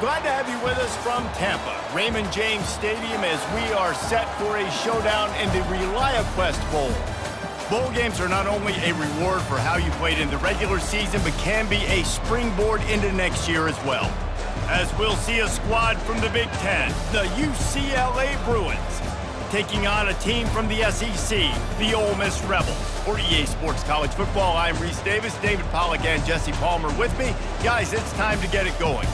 Glad to have you with us from Tampa, Raymond James Stadium, as we are set for a showdown in the ReliaQuest Bowl. Bowl games are not only a reward for how you played in the regular season, but can be a springboard into next year as well. As we'll see a squad from the Big Ten, the UCLA Bruins, taking on a team from the SEC, the Ole Miss Rebels. For EA Sports College Football, I'm Reese Davis, David Pollack and Jesse Palmer with me. Guys, it's time to get it going.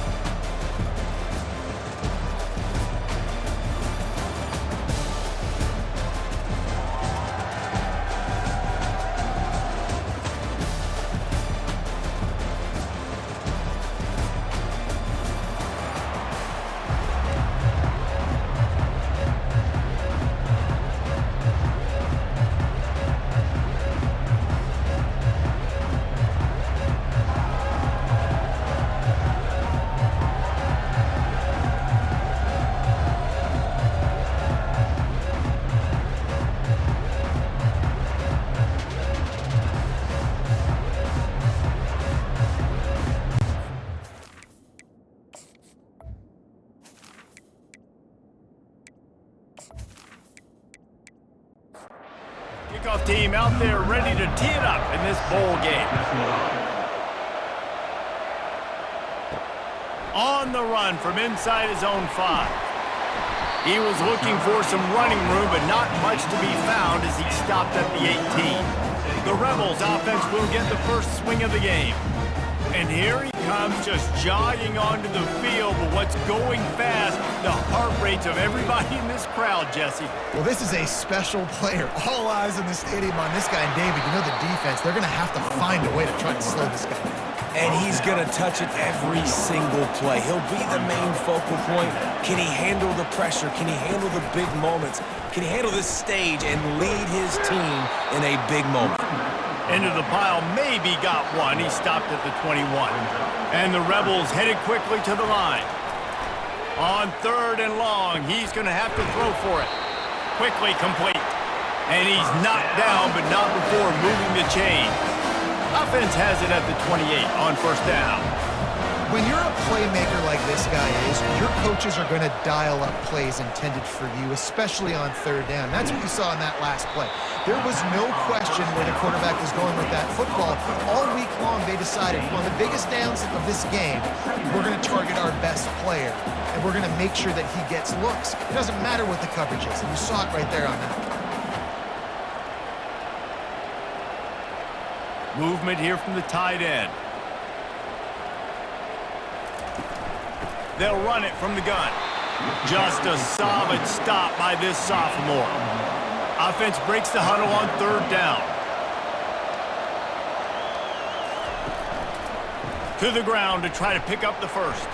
Kickoff team out there ready to tee it up in this bowl game. On the run from inside his own 5. He was looking for some running room, but not much to be found as he stopped at the 18. The Rebels offense will get the first swing of the game. And here he comes, just jogging onto the field, but what's going fast, the heart rates of everybody in this crowd, Jesse. Well, this is a special player. All eyes in the stadium on this guy. And David, you know the defense, they're going to have to find a way to try to slow this guy down. And he's going to touch it every single play. He'll be the main focal point. Can he handle the pressure? Can he handle the big moments? Can he handle this stage and lead his team in a big moment? Into the pile, maybe got one. He stopped at the 21. And the Rebels headed quickly to the line. On 3rd and long, he's going to have to throw for it. Quickly complete. And he's knocked down, but not before moving the chains. Offense has it at the 28 on 1st down. When you're a playmaker like this guy is, your coaches are going to dial up plays intended for you, especially on 3rd down. That's what you saw in that last play. There was no question where the quarterback was going with that football. All week long, they decided, on the biggest downs of this game, we're going to target our best player, and we're going to make sure that he gets looks. It doesn't matter what the coverage is, and you saw it right there on that play. Movement here from the tight end. They'll run it from the gun. Just a solid stop by this sophomore. Offense breaks the huddle on 3rd down. To the ground to try to pick up the first.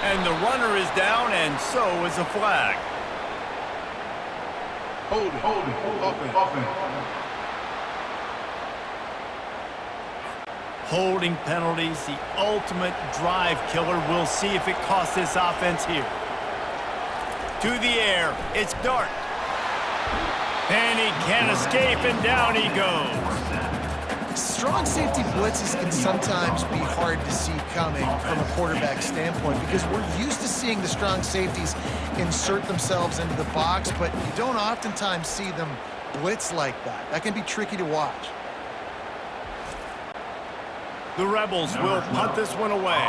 And the runner is down, and so is a flag. Hold it, offense. Holding penalties, the ultimate drive killer. We'll see if it costs this offense here. To the air, it's Dart. And he can't escape, and down he goes. Strong safety blitzes can sometimes be hard to see coming from a quarterback standpoint because we're used to seeing the strong safeties insert themselves into the box, but you don't oftentimes see them blitz like that. That can be tricky to watch. The Rebels will punt this one away.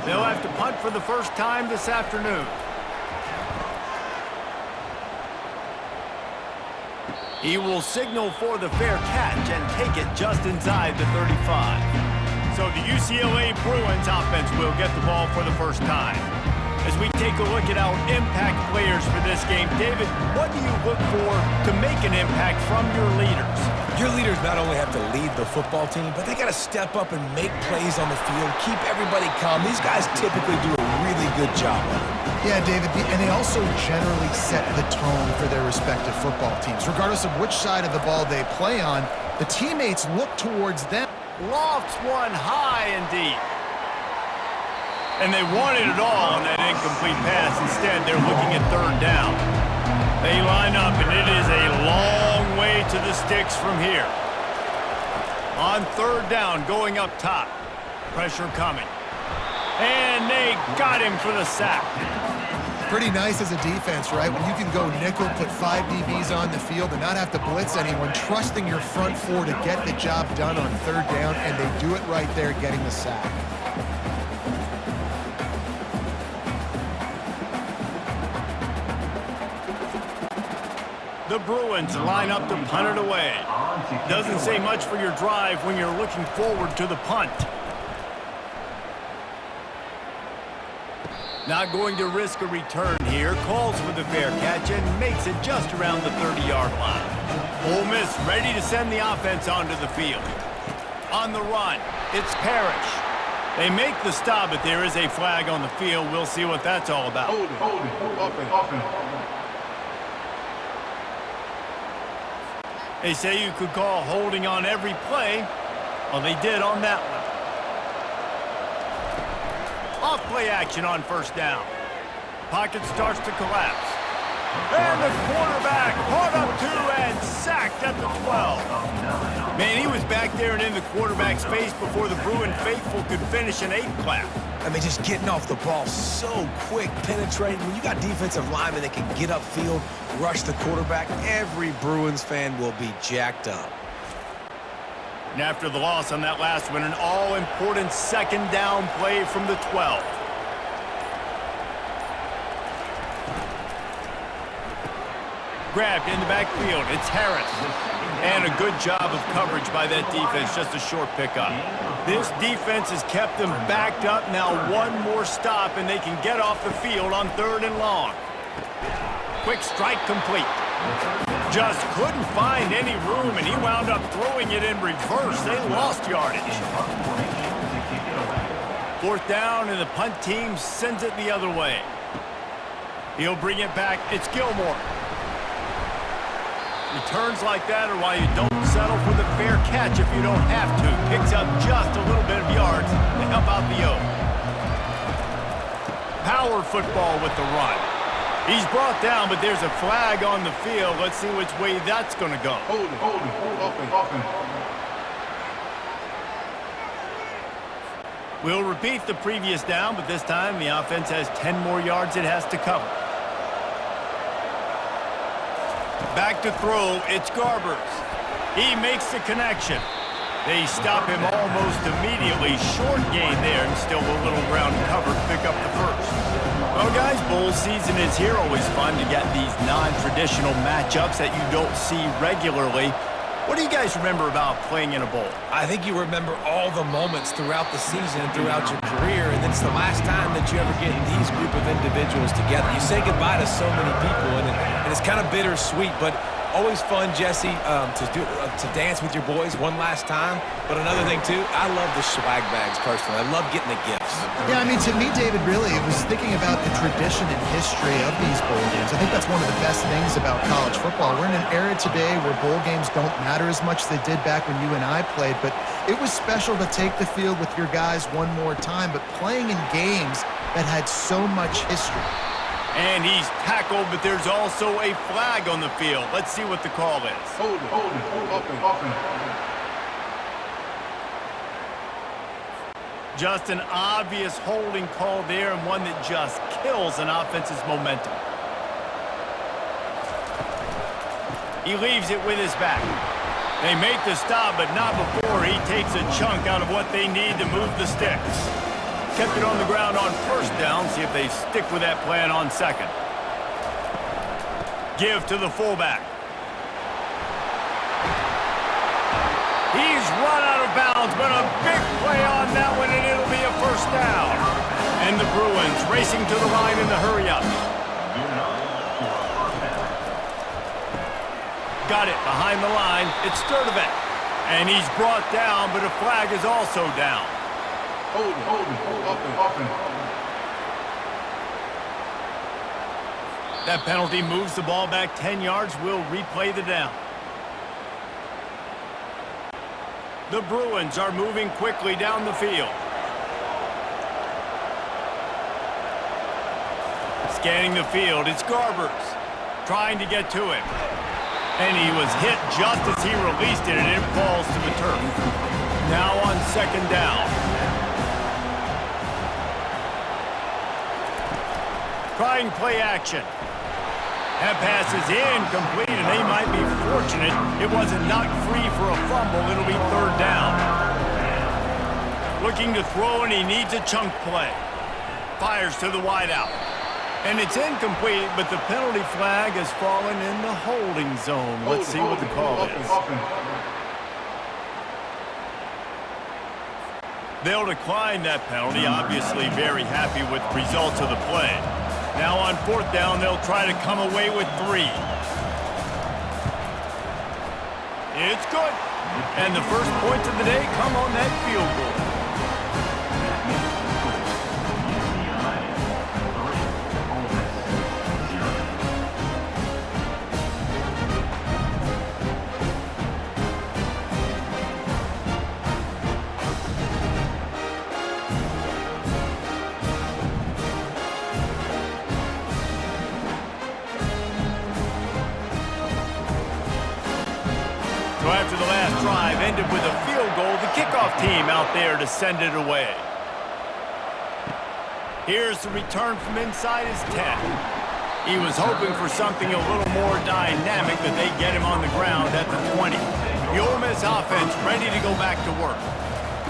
They'll have to punt for the first time this afternoon. He will signal for the fair catch and take it just inside the 35. So the UCLA Bruins offense will get the ball for the first time. As we take a look at our impact players for this game, David, what do you look for to make an impact from your leaders? Your leaders not only have to lead the football team, but they got to step up and make plays on the field, keep everybody calm. These guys typically do a really good job of it. Yeah, David, and they also generally set the tone for their respective football teams. Regardless of which side of the ball they play on, the teammates look towards them. Lofts one high and deep. And they wanted it all on that incomplete pass. Instead, they're looking at 3rd down. They line up, and it is a long way to the sticks from here. On 3rd down, going up top. Pressure coming. And they got him for the sack. Pretty nice as a defense, right? When you can go nickel, put 5 DBs on the field and not have to blitz anyone, trusting your front four to get the job done on third down, and they do it right there, getting the sack. The Bruins line up to punt it away. Doesn't say much for your drive when you're looking forward to the punt. Not going to risk a return here. Calls for the fair catch and makes it just around the 30-yard line. Ole Miss ready to send the offense onto the field. On the run, it's Parrish. They make the stop, but there is a flag on the field. We'll see what that's all about. Hold it, offense. They say you could call holding on every play. Well, they did on that one. Off-play action on first down. Pocket starts to collapse. And the quarterback caught up to and sacked at the 12. Man, he was back there and in the quarterback's face before the Bruin faithful could finish an 8-clap. I mean, just getting off the ball so quick, penetrating. When you got defensive linemen that can get upfield, rush the quarterback, every Bruins fan will be jacked up. And after the loss on that last one, an all-important second down play from the 12. Grabbed in the backfield. It's Harris. And a good job of coverage by that defense. Just a short pickup. This defense has kept them backed up. Now one more stop, and they can get off the field on 3rd and long. Quick strike complete. Just couldn't find any room, and he wound up throwing it in reverse. They lost yardage. 4th down, and the punt team sends it the other way. He'll bring it back. It's Gilmore. Returns like that are why you don't settle for the fair catch if you don't have to. Picks up just a little bit of yards to help out the Oak. Power football with the run. He's brought down, but there's a flag on the field. Let's see which way that's going to go. Hold it, offense. We'll repeat the previous down, but this time the offense has 10 more yards it has to cover. Back to throw, it's Garbers. He makes the connection. They stop him almost immediately. Short gain there, and still a little ground cover to pick up the first. Well, guys, bowl season is here. Always fun to get these non-traditional matchups that you don't see regularly. What do you guys remember about playing in a bowl? I think you remember all the moments throughout the season and throughout your career, and it's the last time that you ever get these group of individuals together. You say goodbye to so many people, and it's kind of bittersweet, but always fun, Jesse, to dance with your boys one last time. But another thing, too, I love the swag bags, personally. I love getting the gifts. Yeah, I mean, to me, David, really, it was thinking about the tradition and history of these bowl games. I think that's one of the best things about college football. We're in an era today where bowl games don't matter as much as they did back when you and I played, but it was special to take the field with your guys one more time, but playing in games that had so much history. And he's tackled, but there's also a flag on the field. Let's see what the call is. Hold it, offense. Just an obvious holding call there, and one that just kills an offense's momentum. He leaves it with his back. They make the stop, but not before he takes a chunk out of what they need to move the sticks. Kept it on the ground on first down. See if they stick with that plan on second. Give to the fullback. He's run out of bounds, but a big play on that one, and it'll be a first down. And the Bruins racing to the line in the hurry-up. Got it behind the line. It's Sturdivant. And he's brought down, but a flag is also down. Hold it, offense. That penalty moves the ball back 10 yards. We'll replay the down. The Bruins are moving quickly down the field. Scanning the field, it's Garbers trying to get to him. And he was hit just as he released it, and it falls to the turf. Now on second down. Trying play action. That pass is incomplete, and they might be fortunate it wasn't knocked free for a fumble. It'll be third down. Looking to throw, and he needs a chunk play. Fires to the wideout. And it's incomplete, but the penalty flag has fallen in the holding zone. Let's see what the call is. They'll decline that penalty, obviously very happy with the results of the play. Now on fourth down, they'll try to come away with 3. It's good. And the first points of the day come on that field goal. So after the last drive ended with a field goal, the kickoff team out there to send it away. Here's the return from inside his 10. He was hoping for something a little more dynamic, but they get him on the ground at the 20. The Ole Miss offense ready to go back to work.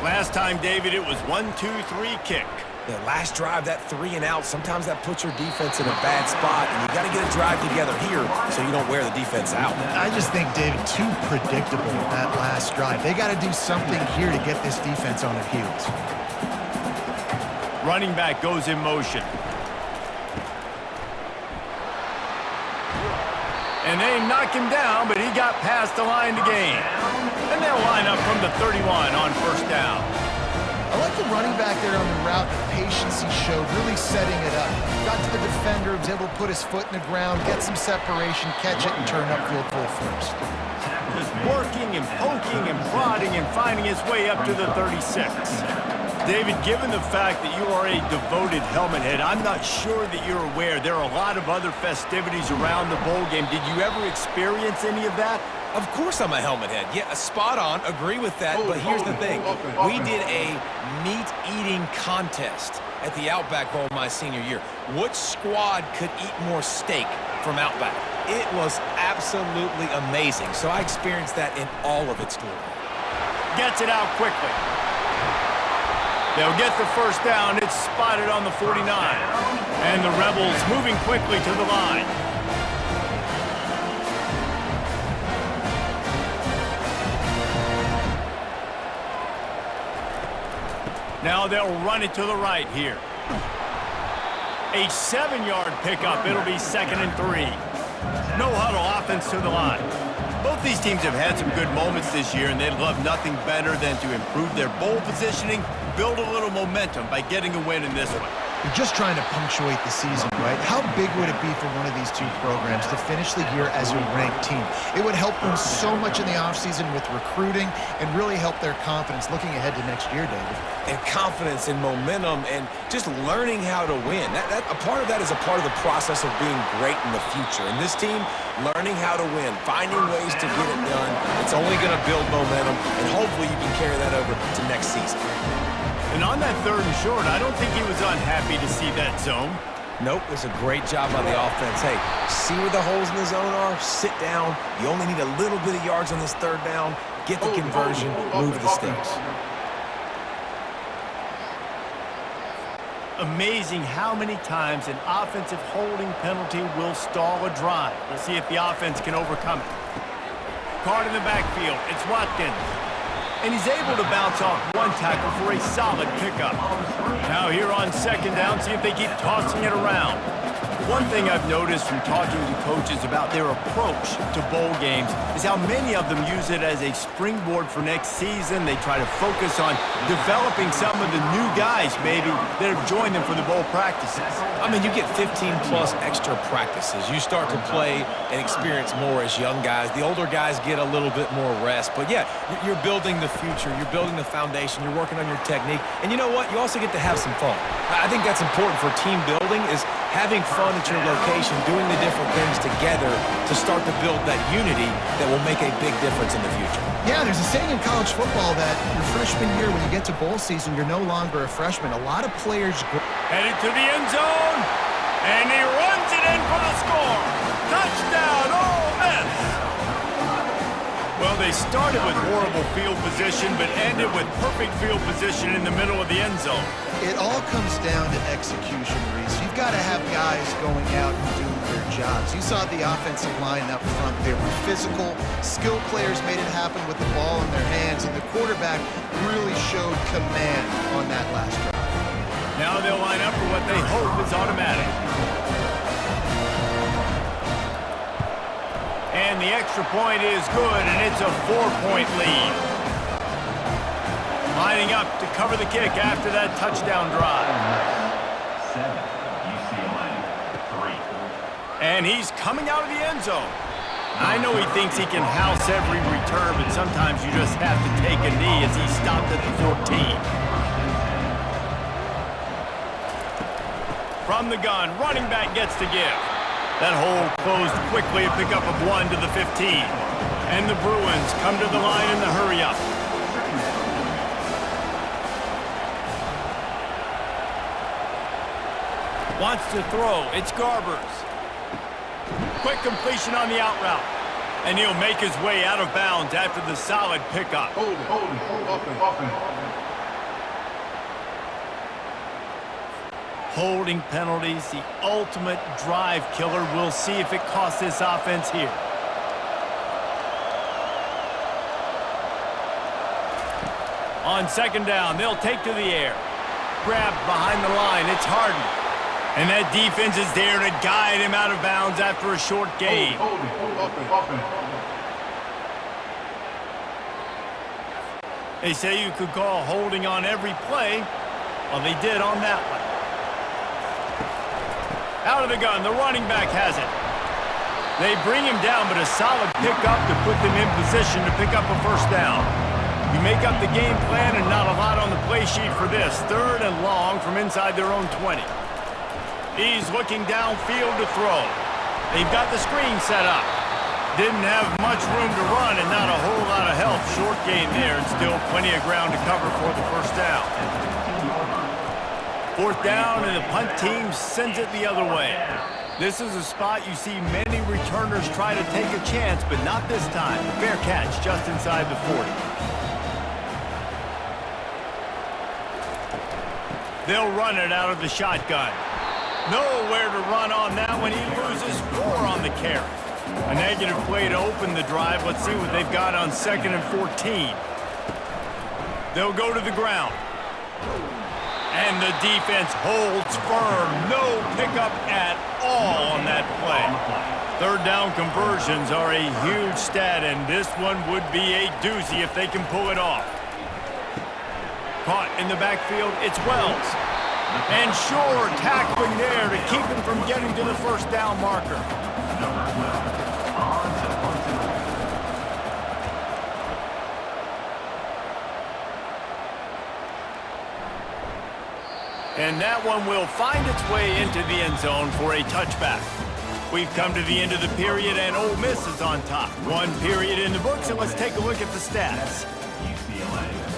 Last time, David, it was 1-2-3 kick. The last drive, that 3 and out, sometimes that puts your defense in a bad spot, and you got to get a drive together here so you don't wear the defense out. I just think, David, too predictable that last drive. They got to do something here to get this defense on their heels. Running back goes in motion. And they knock him down, but he got past the line to gain. And they'll line up from the 31 on first down. I like the running back there on the route, the patience he showed, really setting it up. Got to the defender, was able to put his foot in the ground, get some separation, catch it, and turn upfield for the first. Just working and poking and prodding and finding his way up to the 36. David, given the fact that you are a devoted helmet head, I'm not sure that you're aware there are a lot of other festivities around the bowl game. Did you ever experience any of that? Of course I'm a helmet head. Yeah, spot on. Agree with that. But here's the thing. We did a meat-eating contest at the Outback Bowl my senior year. Which squad could eat more steak from Outback? It was absolutely amazing. So I experienced that in all of its glory. Gets it out quickly. They'll get the first down. It's spotted on the 49. And the Rebels moving quickly to the line. Now they'll run it to the right here. A 7-yard pickup. It'll be 2nd and 3. No huddle offense to the line. Both these teams have had some good moments this year, and they'd love nothing better than to improve their bowl positioning, build a little momentum by getting a win in this one. You're just trying to punctuate the season, right? How big would it be for one of these two programs to finish the year as a ranked team? It would help them so much in the offseason with recruiting and really help their confidence looking ahead to next year, David. And confidence and momentum and just learning how to win. A part of that is a part of the process of being great in the future. And this team, learning how to win, finding ways to get it done, it's only going to build momentum, and hopefully you can carry that over to next season. And on that 3rd and short, I don't think he was unhappy to see that zone. Nope, it was a great job by the offense. Hey, see where the holes in the zone are? Sit down. You only need a little bit of yards on this 3rd down. Get the conversion, move the sticks. Amazing how many times an offensive holding penalty will stall a drive. We'll see if the offense can overcome it. Card in the backfield. It's Watkins. And he's able to bounce off one tackle for a solid pickup. Now here on 2nd down, see if they keep tossing it around. One thing I've noticed from talking to coaches about their approach to bowl games is how many of them use it as a springboard for next season. They try to focus on developing some of the new guys, maybe, that have joined them for the bowl practices. I mean, you get 15-plus extra practices. You start to play and experience more as young guys. The older guys get a little bit more rest. But, yeah, you're building the future. You're building the foundation. You're working on your technique. And you know what? You also get to have some fun. I think that's important for team building is having fun at your location, doing the different things together to start to build that unity that will make a big difference in the future. Yeah, there's a saying in college football that your freshman year, when you get to bowl season, you're no longer a freshman. A lot of players... Headed to the end zone. And he runs it in for the score. Touchdown, Ole Miss! Well, they started with horrible field position, but ended with perfect field position in the middle of the end zone. It all comes down to execution, Reese. You've got to have guys going out and doing their jobs. You saw the offensive line up front. They were physical. Skilled players made it happen with the ball in their hands, and the quarterback really showed command on that last drive. Now they'll line up for what they hope is automatic. And the extra point is good, and it's a 4-point lead. Lining up to cover the kick after that touchdown drive. 7, UCLA, 3. And he's coming out of the end zone. I know he thinks he can house every return, but sometimes you just have to take a knee as he stopped at the 14. From the gun, running back gets to give. That hole closed quickly, a pickup of 1 to the 15. And the Bruins come to the line in the hurry-up. Wants to throw. It's Garbers. Quick completion on the out route. And he'll make his way out of bounds after the solid pickup. Hold it, offense. Holding penalties, the ultimate drive killer. We'll see if it costs this offense here. On second down, they'll take to the air. Grabbed behind the line, it's Harden. And that defense is there to guide him out of bounds after a short gain. Hold it, offense. They say you could call holding on every play. Well, they did on that one. Out of the gun, the running back has it. They bring him down, but a solid pickup to put them in position to pick up a first down. You make up the game plan and not a lot on the play sheet for this. 3rd and long from inside their own 20. He's looking downfield to throw. They've got the screen set up. Didn't have much room to run and not a whole lot of help. Short gain there and still plenty of ground to cover for the first down. 4th down, and the punt team sends it the other way. This is a spot you see many returners try to take a chance, but not this time. Fair catch just inside the 40. They'll run it out of the shotgun. Nowhere to run on that one. He loses 4 on the carry. A negative play to open the drive. Let's see what they've got on 2nd and 14. They'll go to the ground. And the defense holds firm. No pickup at all on that play. 3rd down conversions are a huge stat, and this one would be a doozy if they can pull it off. Caught in the backfield, it's Wells. And Shore tackling there to keep him from getting to the first down marker. And that one will find its way into the end zone for a touchback. We've come to the end of the period, and Ole Miss is on top. 1 period in the books, and let's take a look at the stats. UCLA.